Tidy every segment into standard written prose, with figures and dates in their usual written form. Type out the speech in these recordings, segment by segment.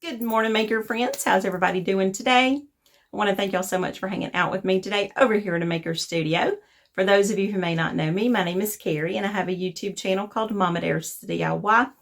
Good morning, maker friends. How's everybody doing today? I want to thank y'all so much for hanging out with me today over here in a maker studio. For those of you who may not know me, my name is Kerri, and I have a YouTube channel called Mama Dares DIY,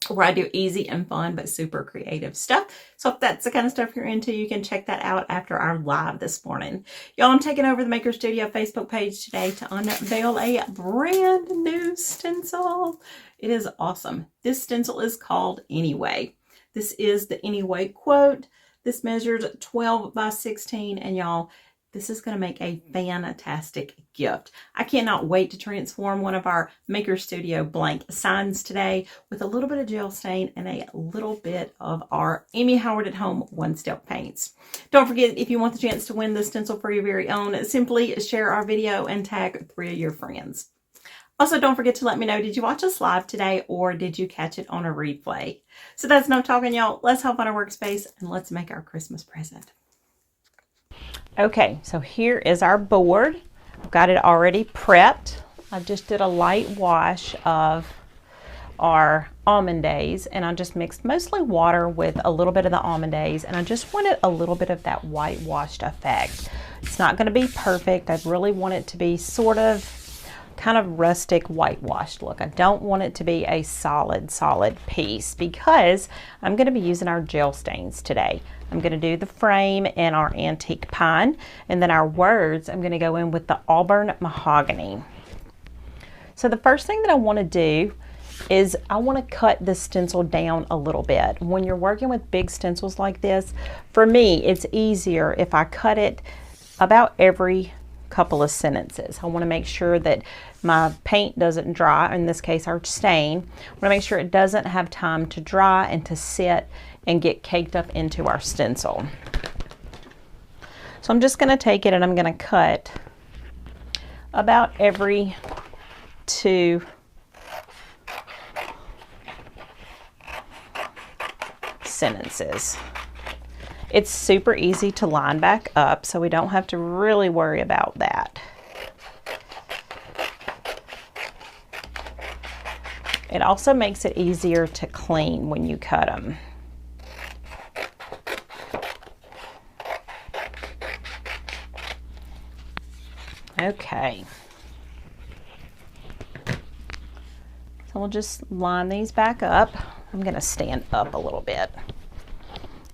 where I do easy and fun but super creative stuff. So if that's the kind of stuff you're into, you can check that out after our live this morning. Y'all, I'm taking over the Maker Studio Facebook page today to unveil a brand new stencil. It is awesome. This stencil is called Anyway. This is the Anyway Quote. This measures 12 by 16, and y'all, this is going to make a fantastic gift. I cannot wait to transform one of our Maker Studio blank signs today with a little bit of gel stain and a little bit of our Amy Howard at Home one-step paints. Don't forget, if you want the chance to win this stencil for your very own, simply share our video and tag 3 of your friends. Also, don't forget to let me know, did you watch us live today or did you catch it on a replay? So that's no talking, y'all. Let's hop on our workspace and let's make our Christmas present. Okay, so here is our board. I've got it already prepped. I just did a light wash of our Almond Daze, and I just mixed mostly water with a little bit of the Almond Daze, and I just wanted a little bit of that whitewashed effect. It's not going to be perfect. I really want it to be sort of kind of rustic whitewashed look. I don't want it to be a solid piece because I'm going to be using our gel stains today. I'm going to do the frame in our antique pine, and then our words I'm going to go in with the Auburn Mahogany. So the first thing that I want to do is I want to cut this stencil down a little bit. When you're working with big stencils like this, for me it's easier if I cut it about every couple of sentences. I want to make sure that my paint doesn't dry, in this case our stain. I want to make sure it doesn't have time to dry and to sit and get caked up into our stencil. So I'm just going to take it and I'm going to cut about every 2 sentences. It's super easy to line back up, so we don't have to really worry about that. It also makes it easier to clean when you cut them. Okay. So we'll just line these back up. I'm going to stand up a little bit.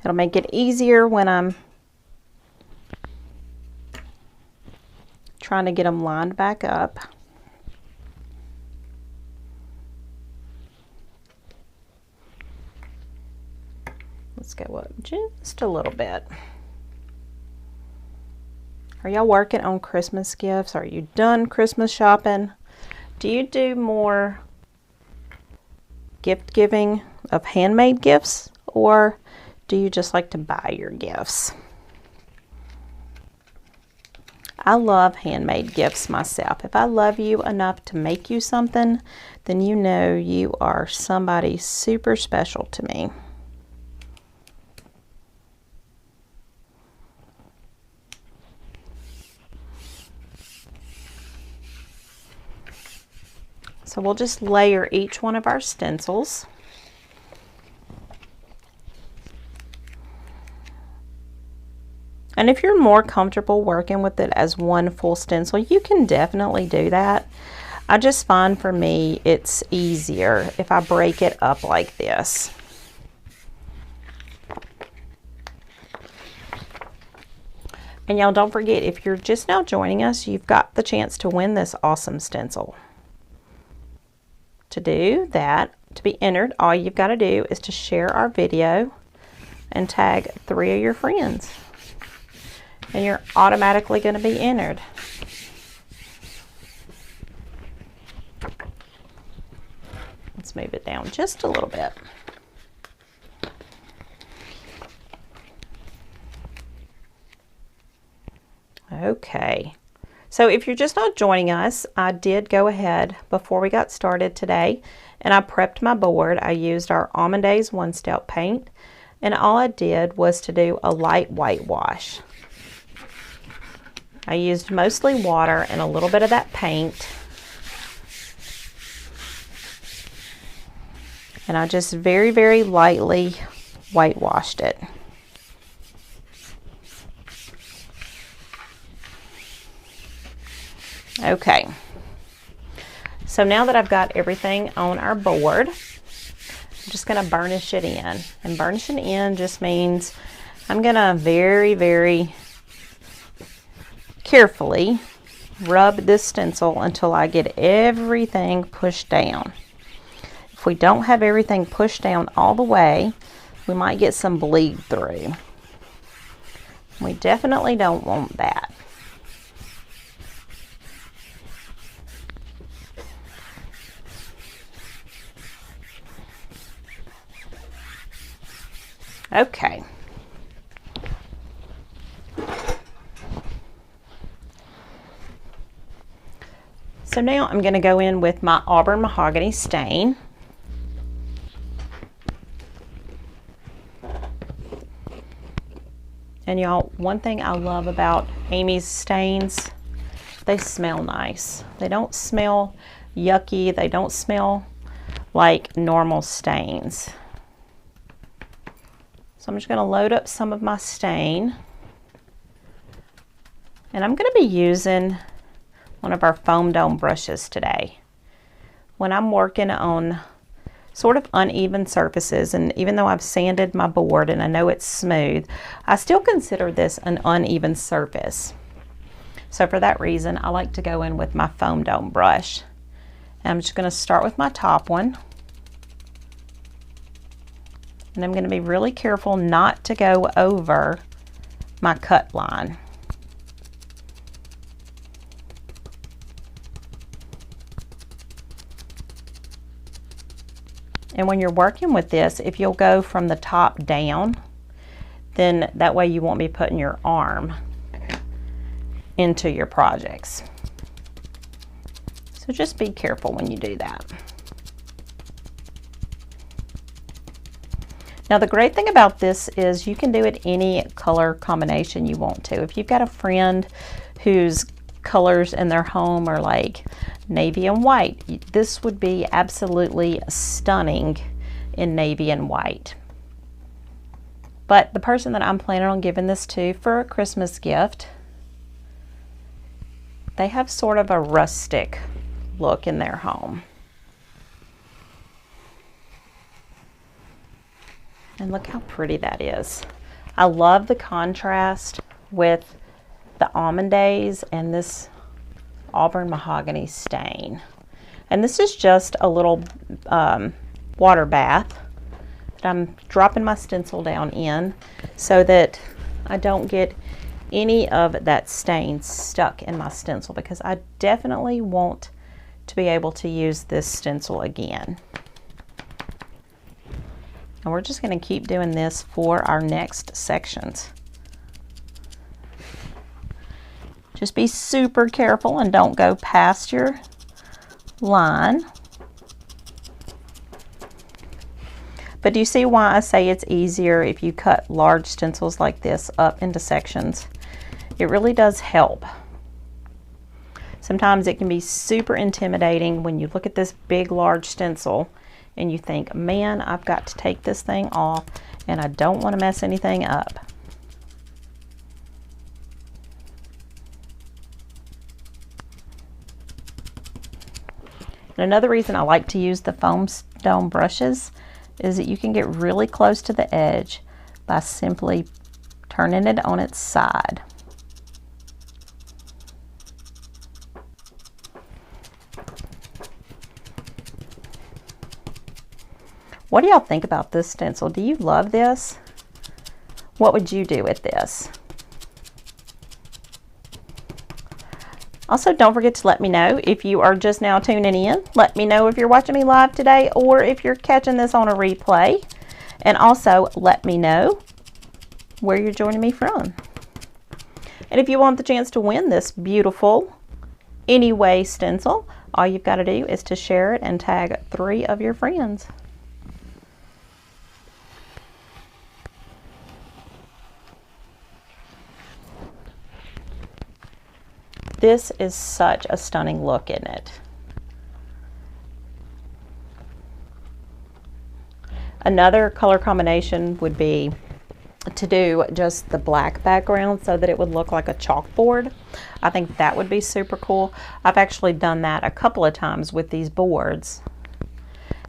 It'll make it easier when I'm trying to get them lined back up. Let's go up just a little bit. Are y'all working on Christmas gifts? Are you done Christmas shopping? Do you do more gift giving of handmade gifts, or do you just like to buy your gifts? I love handmade gifts myself. If I love you enough to make you something, then you know you are somebody super special to me. So we'll just layer each one of our stencils. And if you're more comfortable working with it as one full stencil, you can definitely do that. I just find for me it's easier if I break it up like this. And y'all, don't forget, if you're just now joining us, you've got the chance to win this awesome stencil. To do that, to be entered, all you've got to do is to share our video and tag 3 of your friends, and you're automatically going to be entered. Let's move it down just a little bit. Okay. So if you're just not joining us, I did go ahead before we got started today and I prepped my board. I used our Almond Daze one-step paint, and all I did was to do a light whitewash. I used mostly water and a little bit of that paint. And I just very, very lightly whitewashed it. Okay, so now that I've got everything on our board, I'm just going to burnish it in. And burnishing in just means I'm going to very, very carefully rub this stencil until I get everything pushed down. If we don't have everything pushed down all the way, we might get some bleed through. We definitely don't want that. Okay. So now I'm going to go in with my Auburn Mahogany stain. And y'all, one thing I love about Amy's stains, they smell nice. They don't smell yucky. They don't smell like normal stains. So I'm just going to load up some of my stain. And I'm going to be using one of our foam dome brushes today. When I'm working on sort of uneven surfaces, and even though I've sanded my board and I know it's smooth, I still consider this an uneven surface. So for that reason, I like to go in with my foam dome brush. And I'm just going to start with my top one. And I'm going to be really careful not to go over my cut line. And when you're working with this, if you'll go from the top down, then that way you won't be putting your arm into your projects. So just be careful when you do that. Now the great thing about this is you can do it any color combination you want to. If you've got a friend whose colors in their home are like navy and white, this would be absolutely stunning in navy and white. But the person that I'm planning on giving this to for a Christmas gift, they have sort of a rustic look in their home. And look how pretty that is. I love the contrast with the Almond Daze and this Auburn Mahogany stain. And this is just a little water bath that I'm dropping my stencil down in so that I don't get any of that stain stuck in my stencil, because I definitely want to be able to use this stencil again. And we're just going to keep doing this for our next sections. Just be super careful and don't go past your line. But do you see why I say it's easier if you cut large stencils like this up into sections? It really does help. Sometimes it can be super intimidating when you look at this big, large stencil and you think, man, I've got to take this thing off and I don't want to mess anything up. And another reason I like to use the foam dome brushes is that you can get really close to the edge by simply turning it on its side. What do y'all think about this stencil? Do you love this? What would you do with this? Also, don't forget to let me know if you are just now tuning in. Let me know if you're watching me live today or if you're catching this on a replay. And also, let me know where you're joining me from. And if you want the chance to win this beautiful Anyway stencil, all you've got to do is to share it and tag 3 of your friends. This is such a stunning look, isn't it? Another color combination would be to do just the black background so that it would look like a chalkboard. I think that would be super cool. I've actually done that a couple of times with these boards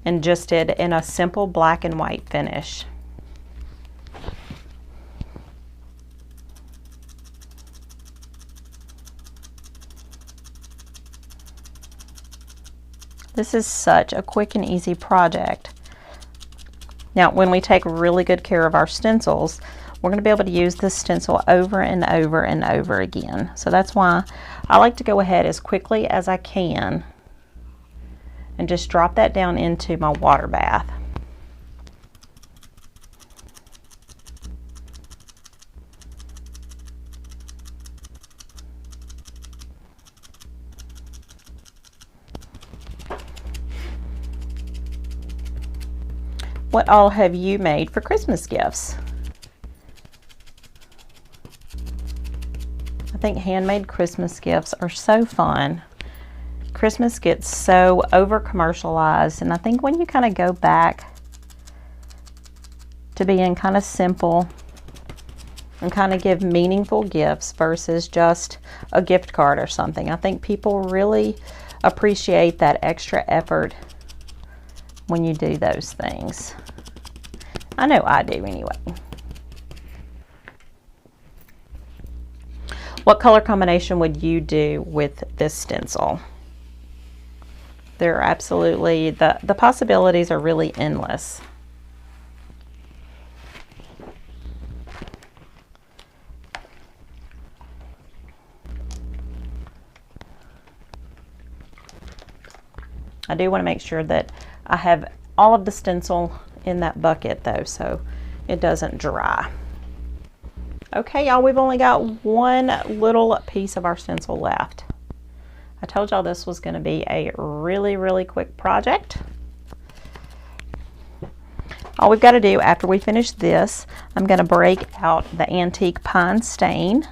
and just did in a simple black and white finish. This is such a quick and easy project. Now, when we take really good care of our stencils, we're going to be able to use this stencil over and over and over again. So that's why I like to go ahead as quickly as I can and just drop that down into my water bath. What all have you made for Christmas gifts? I think handmade Christmas gifts are so fun. Christmas gets so over commercialized, and I think when you kind of go back to being kind of simple and kind of give meaningful gifts versus just a gift card or something, I think people really appreciate that extra effort when you do those things. I know I do anyway. What color combination would you do with this stencil? There are absolutely, the possibilities are really endless. I do want to make sure that I have all of the stencil in that bucket though, so it doesn't dry. Okay, y'all, we've only got one little piece of our stencil left. I told y'all this was going to be a really quick project. All we've got to do after we finish this, I'm going to break out the antique pine stain.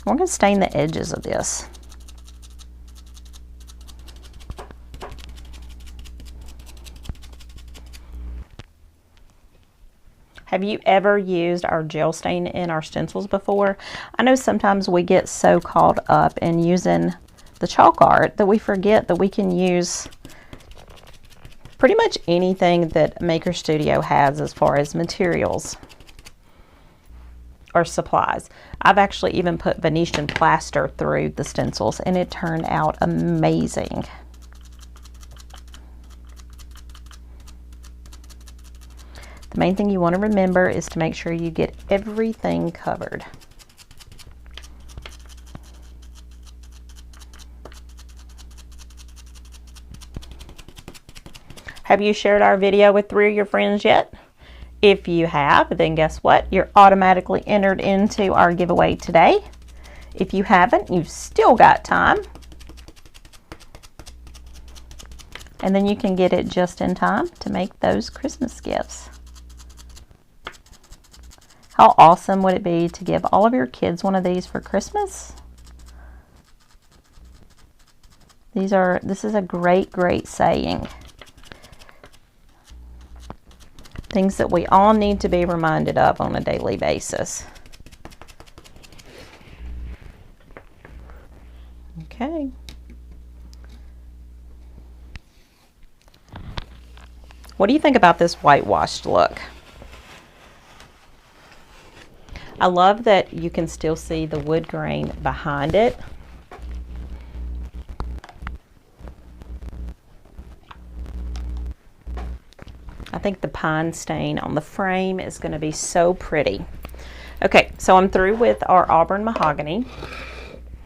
We're going to stain the edges of this. Have you ever used our gel stain in our stencils before? I know sometimes we get so caught up in using the chalk art that we forget that we can use pretty much anything that Maker Studio has as far as materials or supplies. I've actually even put Venetian plaster through the stencils and it turned out amazing. The main thing you want to remember is to make sure you get everything covered. Have you shared our video with 3 of your friends yet? If you have, then guess what? You're automatically entered into our giveaway today. If you haven't, you've still got time. And then you can get it just in time to make those Christmas gifts. How awesome would it be to give all of your kids one of these for Christmas? This is a great saying. Things that we all need to be reminded of on a daily basis. Okay. What do you think about this whitewashed look? I love that you can still see the wood grain behind it. I think the pine stain on the frame is going to be so pretty. Okay, so I'm through with our Auburn Mahogany.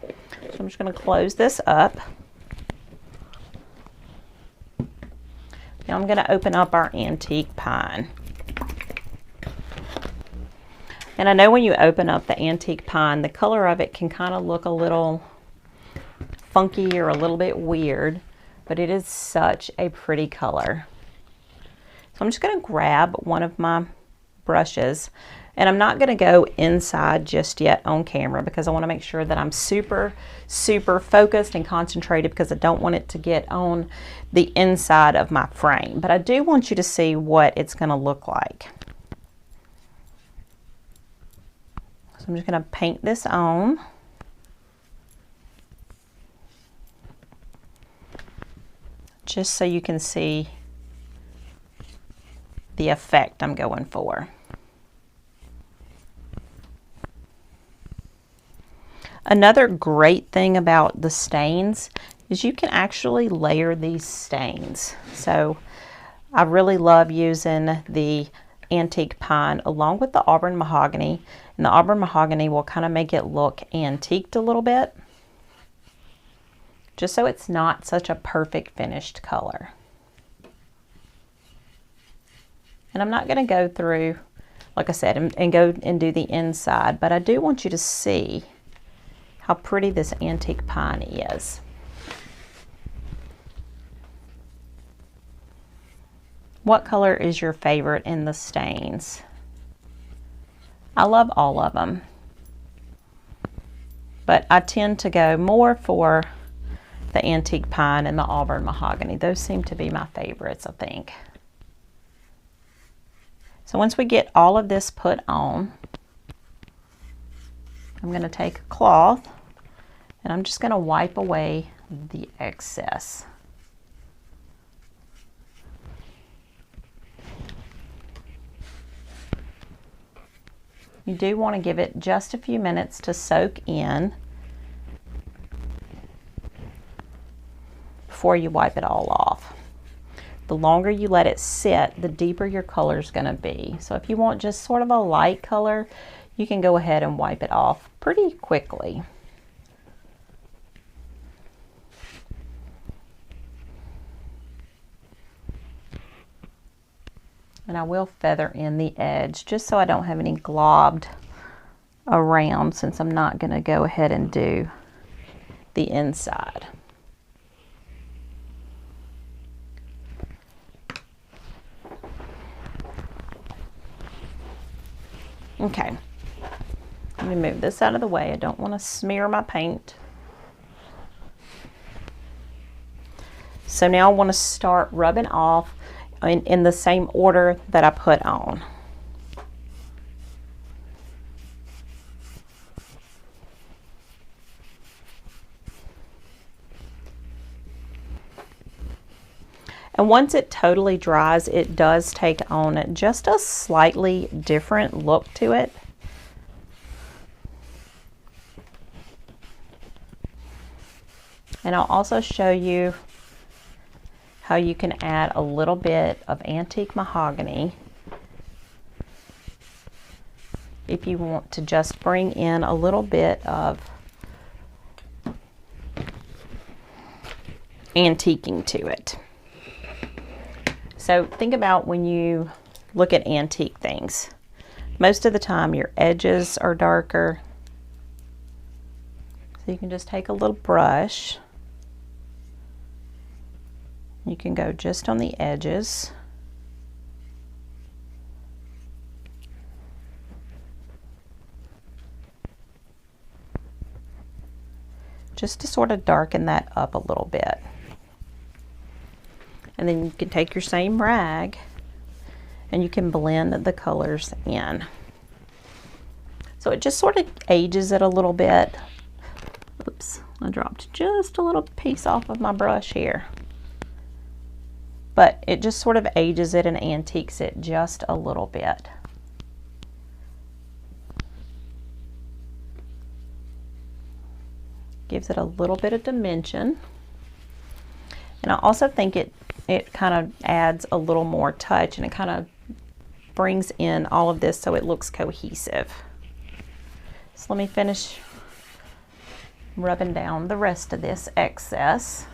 So I'm just going to close this up. Now I'm going to open up our antique pine. And I know when you open up the antique pine, the color of it can kind of look a little funky or a little bit weird, but it is such a pretty color. So I'm just going to grab one of my brushes And I'm not going to go inside just yet on camera because I want to make sure that I'm super, super focused and concentrated because I don't want it to get on the inside of my frame. But I do want you to see what it's going to look like. So I'm just going to paint this on. Just so you can see the effect I'm going for. Another great thing about the stains is you can actually layer these stains. So I really love using the antique pine along with the Auburn mahogany. And the Auburn mahogany will kind of make it look antiqued a little bit, just so it's not such a perfect finished color. And I'm not going to go through, like I said, and go and do the inside, but I do want you to see how pretty this antique pine is. What color is your favorite in the stains? I love all of them, but I tend to go more for the antique pine and the Auburn mahogany. Those seem to be my favorites, I think. So once we get all of this put on, I'm going to take a cloth and I'm just going to wipe away the excess. You do want to give it just a few minutes to soak in before you wipe it all off. The longer you let it sit, the deeper your color is going to be. So if you want just sort of a light color, you can go ahead and wipe it off pretty quickly. And I will feather in the edge just so I don't have any globbed around, since I'm not going to go ahead and do the inside. Okay, let me move this out of the way. I don't want to smear my paint. So now I want to start rubbing off in the same order that I put on. And once it totally dries, it does take on just a slightly different look to it. And I'll also show you how you can add a little bit of antique mahogany if you want to just bring in a little bit of antiquing to it. So think about when you look at antique things. Most of the time your edges are darker. So you can just take a little brush. You can go just on the edges. Just to sort of darken that up a little bit. And then you can take your same rag and you can blend the colors in. So it just sort of ages it a little bit. Oops, I dropped just a little piece off of my brush here. But it just sort of ages it and antiques it just a little bit. Gives it a little bit of dimension. And I also think it kind of adds a little more touch, and it kind of brings in all of this so it looks cohesive. So let me finish rubbing down the rest of this excess.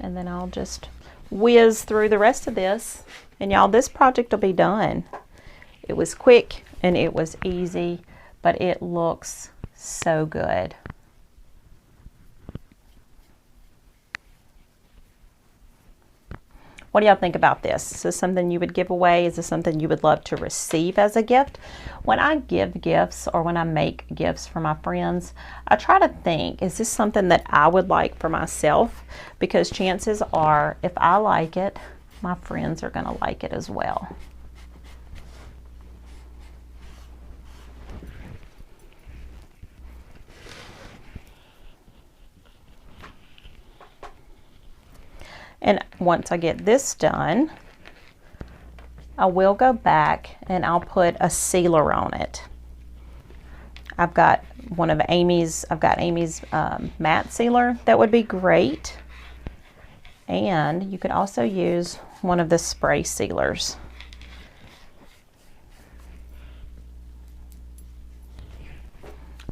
And then I'll just whiz through the rest of this. And y'all, this project will be done. It was quick and it was easy, but it looks so good. What do y'all think about this? Is this something you would give away? Is this something you would love to receive as a gift? When I give gifts or when I make gifts for my friends, I try to think, is this something that I would like for myself? Because chances are, if I like it, my friends are going to like it as well. And once I get this done, I will go back and I'll put a sealer on it. I've got Amy's matte sealer that would be great. And you could also use one of the spray sealers.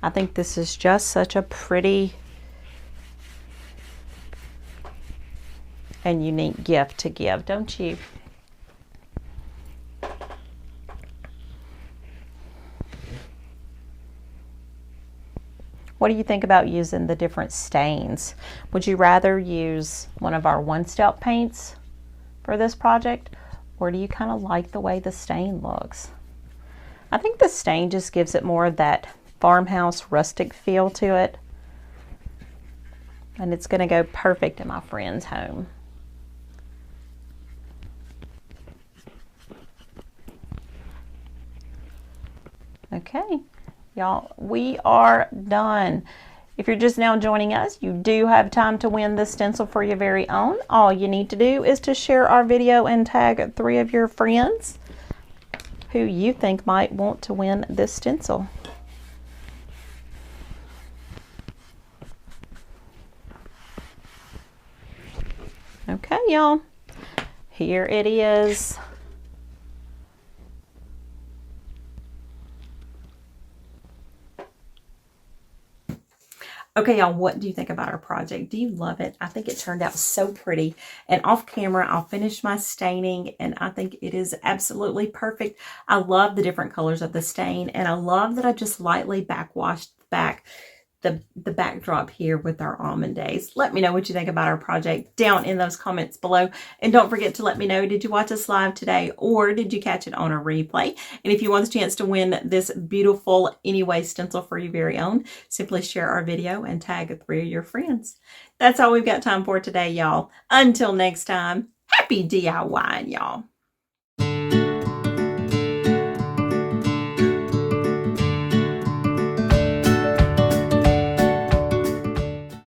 I think this is just such a pretty and unique gift to give, don't you? What do you think about using the different stains? Would you rather use one of our one-step paints for this project, or do you kind of like the way the stain looks? I think the stain just gives it more of that farmhouse rustic feel to it, and it's going to go perfect in my friend's home. Okay, y'all, we are done. If you're just now joining us, you do have time to win this stencil for your very own. All you need to do is to share our video and tag 3 of your friends who you think might want to win this stencil. Okay, y'all, here it is. Okay, y'all, what do you think about our project? Do you love it? I think it turned out so pretty. And off camera, I'll finish my staining, and I think it is absolutely perfect. I love the different colors of the stain, and I love that I just lightly backwashed the backdrop here with our Almond Daze. Let me know what you think about our project down in those comments below. And don't forget to let me know, did you watch us live today or did you catch it on a replay? And if you want the chance to win this beautiful Anyway stencil for your very own, simply share our video and tag 3 of your friends. That's all we've got time for today, y'all. Until next time, happy DIYing, y'all.